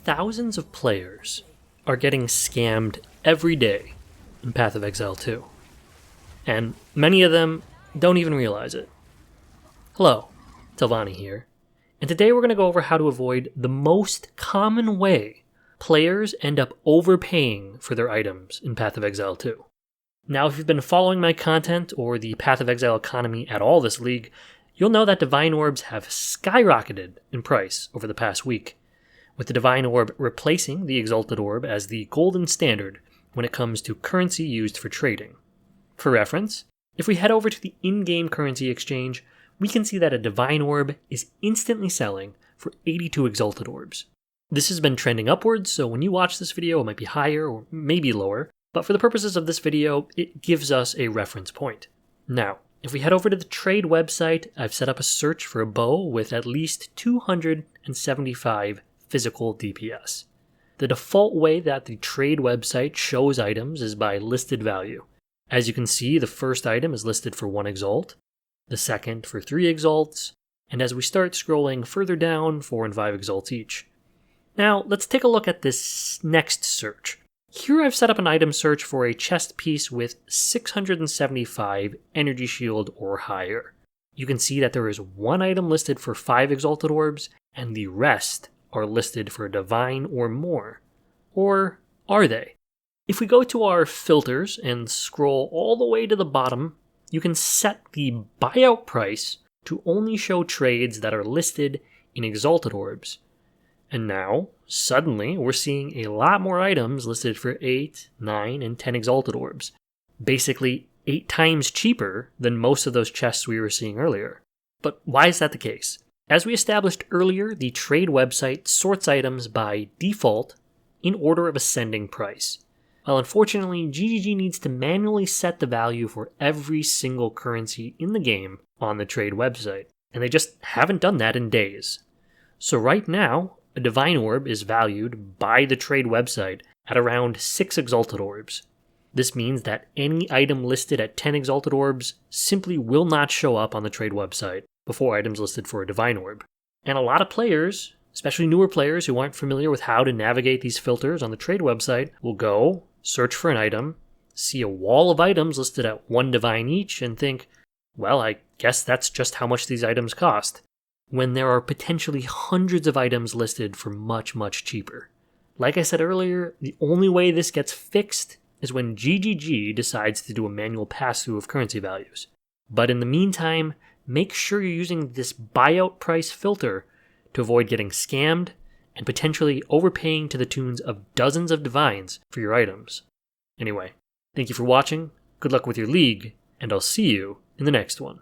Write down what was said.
thousands of players are getting scammed every day in Path of Exile 2. And many of them don't even realize it. Hello, Telvani here, and today we're going to go over how to avoid the most common way players end up overpaying for their items in Path of Exile 2. Now, if you've been following my content or the Path of Exile economy at all this league, you'll know that Divine Orbs have skyrocketed in price over the past week, with the Divine Orb replacing the Exalted Orb as the golden standard when it comes to currency used for trading. For reference, if we head over to the in-game currency exchange, we can see that a Divine Orb is instantly selling for 82 Exalted Orbs. This has been trending upwards, so when you watch this video, it might be higher or maybe lower, but for the purposes of this video, it gives us a reference point. Now, if we head over to the trade website, I've set up a search for a bow with at least 275 physical DPS. The default way that the trade website shows items is by listed value. As you can see, the first item is listed for 1 Exalt, the second for 3 Exalts, and as we start scrolling further down, 4 and 5 Exalts each. Now, let's take a look at this next search. Here I've set up an item search for a chest piece with 675 energy shield or higher. You can see that there is one item listed for 5 Exalted Orbs, and the rest are listed for divine or more. Or are they? If we go to our filters and scroll all the way to the bottom, you can set the buyout price to only show trades that are listed in Exalted Orbs. And now, suddenly, we're seeing a lot more items listed for 8, 9, and 10 Exalted Orbs. Basically, 8 times cheaper than most of those chests we were seeing earlier. But why is that the case? As we established earlier, the trade website sorts items by default in order of ascending price. Well, unfortunately, GGG needs to manually set the value for every single currency in the game on the trade website, and they just haven't done that in days. So right now, a Divine Orb is valued by the trade website at around 6 Exalted Orbs. This means that any item listed at 10 Exalted Orbs simply will not show up on the trade website before items listed for a Divine Orb. And a lot of players, especially newer players who aren't familiar with how to navigate these filters on the trade website, will go, search for an item, see a wall of items listed at 1 Divine each, and think, well, I guess that's just how much these items cost, when there are potentially hundreds of items listed for much, much cheaper. Like I said earlier, the only way this gets fixed is when GGG decides to do a manual pass-through of currency values. But in the meantime, make sure you're using this buyout price filter to avoid getting scammed and potentially overpaying to the tunes of dozens of divines for your items. Anyway, thank you for watching, good luck with your league, and I'll see you in the next one.